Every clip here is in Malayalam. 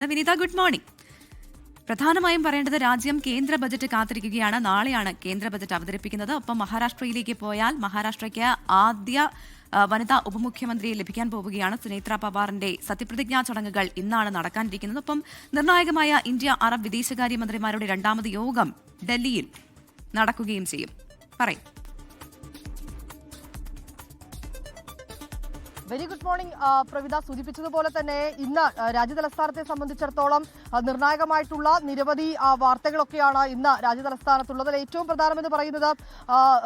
വിനീത, ഗുഡ് മോർണിംഗ്. പ്രധാനമായും പറയേണ്ടത് രാജ്യം കേന്ദ്ര ബജറ്റ് കാത്തിരിക്കുകയാണ്. നാളെയാണ് കേന്ദ്ര ബജറ്റ് അവതരിപ്പിക്കുന്നത്. ഒപ്പം മഹാരാഷ്ട്രയിലേക്ക് പോയാൽ മഹാരാഷ്ട്രയ്ക്ക് ആദ്യ വനിതാ ഉപമുഖ്യമന്ത്രിയെ ലഭിക്കാൻ പോവുകയാണ്. സുനേത്ര പവാറിന്റെ സത്യപ്രതിജ്ഞാ ചടങ്ങുകൾ ഇന്നാണ് നടക്കാനിരിക്കുന്നത്. ഒപ്പം നിർണായകമായ ഇന്ത്യ അറബ് വിദേശകാര്യമന്ത്രിമാരുടെ രണ്ടാമത് യോഗം ഡൽഹിയിൽ നടക്കുകയും ചെയ്യും. പറയും. Very good morning Pravitha. സൂചിപ്പിച്ചതുപോലെ തന്നെ ഇന്ന് രാജ്യതലസ്ഥാനത്തെ സംബന്ധിച്ചിടത്തോളം നിർണായകമായിട്ടുള്ള നിരവധി വാർത്തകളൊക്കെയാണ് ഇന്ന് രാജ്യതലസ്ഥാനത്തുള്ളത്. അതിൽ ഏറ്റവും പ്രധാനമെന്ന് പറയുന്നത്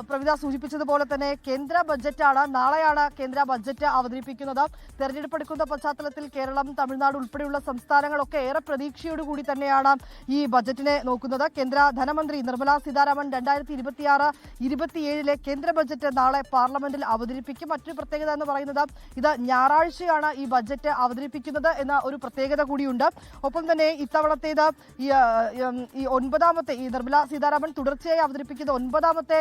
പ്രവിത സൂചിപ്പിച്ചതുപോലെ തന്നെ കേന്ദ്ര ബജറ്റാണ്. നാളെയാണ് കേന്ദ്ര ബജറ്റ് അവതരിപ്പിക്കുന്നത്. തെരഞ്ഞെടുപ്പ് എടുക്കുന്ന പശ്ചാത്തലത്തിൽ കേരളം, തമിഴ്നാട് ഉൾപ്പെടെയുള്ള സംസ്ഥാനങ്ങളൊക്കെ ഏറെ പ്രതീക്ഷയോടുകൂടി തന്നെയാണ് ഈ ബജറ്റിനെ നോക്കുന്നത്. കേന്ദ്ര ധനമന്ത്രി നിർമ്മലാ സീതാരാമൻ 2026-27 കേന്ദ്ര ബജറ്റ് നാളെ പാർലമെന്റിൽ അവതരിപ്പിക്കും. മറ്റൊരു പ്രത്യേകത എന്ന് പറയുന്നത് ഇത് ഞായറാഴ്ചയാണ് ഈ ബജറ്റ് അവതരിപ്പിക്കുന്നത് എന്ന ഒരു പ്രത്യേകത കൂടിയുണ്ട്. ഒപ്പം തന്നെ ഇത്തവണത്തേത് ഈ ഒൻപതാമത്തെ, ഈ നിർമ്മലാ സീതാരാമൻ തുടർച്ചയായി അവതരിപ്പിക്കുന്ന 9ാമത്തെ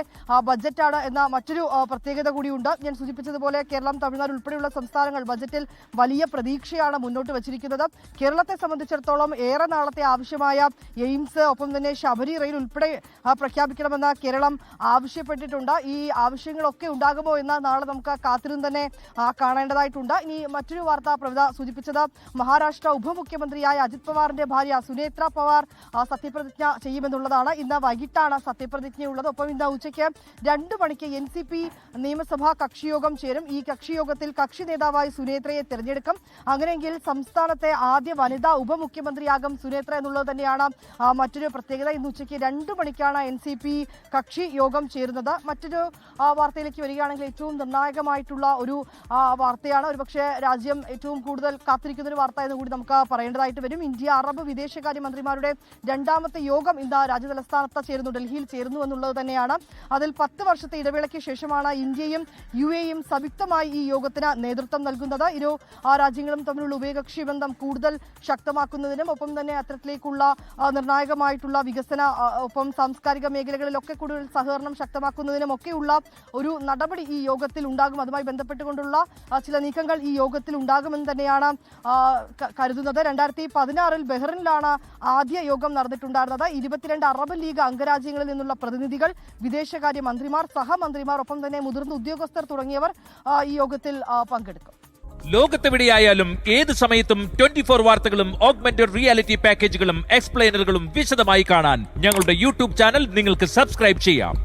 ബജറ്റാണ് എന്ന മറ്റൊരു പ്രത്യേകത കൂടിയുണ്ട്. ഞാൻ സൂചിപ്പിച്ചതുപോലെ കേരളം, തമിഴ്നാട് ഉൾപ്പെടെയുള്ള സംസ്ഥാനങ്ങൾ ബജറ്റിൽ വലിയ പ്രതീക്ഷയാണ് മുന്നോട്ട് വച്ചിരിക്കുന്നത്. കേരളത്തെ സംബന്ധിച്ചിടത്തോളം ഏറെ നാളത്തെ ആവശ്യമായ എയിംസ്, ഒപ്പം തന്നെ ശബരി റെയിൽ ഉൾപ്പെടെ പ്രഖ്യാപിക്കണമെന്ന് കേരളം ആവശ്യപ്പെട്ടിട്ടുണ്ട്. ഈ ആവശ്യങ്ങളൊക്കെ ഉണ്ടാകുമോ എന്ന് നാളെ നമുക്ക് കാത്തിരുന്ന് തന്നെ കാണേണ്ടതായിട്ടുണ്ട്. ഇനി മറ്റൊരു വാർത്ത പ്രവിത സൂചിപ്പിച്ചത് മഹാരാഷ്ട്ര ഉപമുഖ്യമന്ത്രിയായ അജിത് പവാറിന്റെ ഭാര്യ സുനേത്ര പവാർ സത്യപ്രതിജ്ഞ ചെയ്യുമെന്നുള്ളതാണ്. ഇന്ന് വൈകിട്ടാണ് സത്യപ്രതിജ്ഞയുള്ളത്. ഒപ്പം ഇന്ന് ഉച്ചയ്ക്ക് 2 മണിക്ക് NCP നിയമസഭാ കക്ഷിയോഗം ചേരും. ഈ കക്ഷിയോഗത്തിൽ കക്ഷി നേതാവായി സുനേത്രയെ തിരഞ്ഞെടുക്കും. അങ്ങനെയെങ്കിൽ സംസ്ഥാനത്തെ ആദ്യ വനിതാ ഉപമുഖ്യമന്ത്രിയാകും സുനേത്ര എന്നുള്ളത് തന്നെയാണ് മറ്റൊരു പ്രത്യേകത. ഇന്ന് ഉച്ചയ്ക്ക് 2 മണിക്കാണ് NCP കക്ഷി യോഗം ചേരുന്നത്. മറ്റൊരു വാർത്തയിലേക്ക് വരികയാണെങ്കിൽ ഏറ്റവും നിർണായകമായിട്ടുള്ള ഒരു വാർത്തയാണ്. ഒരുപക്ഷെ രാജ്യം ഏറ്റവും കൂടുതൽ കാത്തിരിക്കുന്ന ഒരു വാർത്ത എന്ന് കൂടി നമുക്ക് പറയേണ്ടതായിട്ട് വരും. ഇന്ത്യ അറബ് വിദേശകാര്യമന്ത്രിമാരുടെ 2ാമത്തെ യോഗം ഇന്ന് രാജ്യതലസ്ഥാനത്ത് ചേരുന്നു, ഡൽഹിയിൽ ചേരുന്നു എന്നുള്ളത് തന്നെയാണ്. അതിൽ 10 വർഷത്തെ ഇടവേളയ്ക്ക് ശേഷമാണ് ഇന്ത്യയും UAEയും സംയുക്തമായി ഈ യോഗത്തിന് നേതൃത്വം നൽകുന്നത്. ഇരു രാജ്യങ്ങളും തമ്മിലുള്ള ഉഭയകക്ഷി ബന്ധം കൂടുതൽ ശക്തമാക്കുന്നതിനും ഒപ്പം തന്നെ അത്തരത്തിലേക്കുള്ള നിർണായകമായിട്ടുള്ള വികസന, ഒപ്പം സാംസ്കാരിക മേഖലകളിലൊക്കെ കൂടുതൽ സഹകരണം ശക്തമാക്കുന്നതിനും ഒക്കെയുള്ള ഒരു നടപടി ഈ യോഗത്തിൽ ഉണ്ടാകും. അതുമായി ബന്ധപ്പെട്ടുകൊണ്ടുള്ള ചില നീക്കങ്ങൾ ഈ യോഗത്തിൽ ഉണ്ടാകുമെന്ന് തന്നെയാണ് കരുതുന്നത്. 2016 ബഹ്റിനിലാണ് ആദ്യ യോഗം നടന്നിട്ടുണ്ടായിരുന്നത്. 22 അറബ് ലീഗ് അംഗരാജ്യങ്ങളിൽ നിന്നുള്ള പ്രതിനിധികൾ, വിദേശകാര്യ മന്ത്രിമാർ, സഹമന്ത്രിമാർ, ഒപ്പം തന്നെ മുതിർന്ന ഉദ്യോഗസ്ഥർ തുടങ്ങിയവർ ഈ യോഗത്തിൽ പങ്കെടുക്കും. ലോകത്തെവിടെയായാലും ഏത് സമയത്തും 24 വാർത്തകളും ഓഗ്മെന്റഡ് റിയാലിറ്റി പാക്കേജുകളും എക്സ്പ്ലെയിനറുകളും വിശദമായി കാണാൻ ഞങ്ങളുടെ യൂട്യൂബ് ചാനൽ നിങ്ങൾക്ക് സബ്സ്ക്രൈബ് ചെയ്യാം.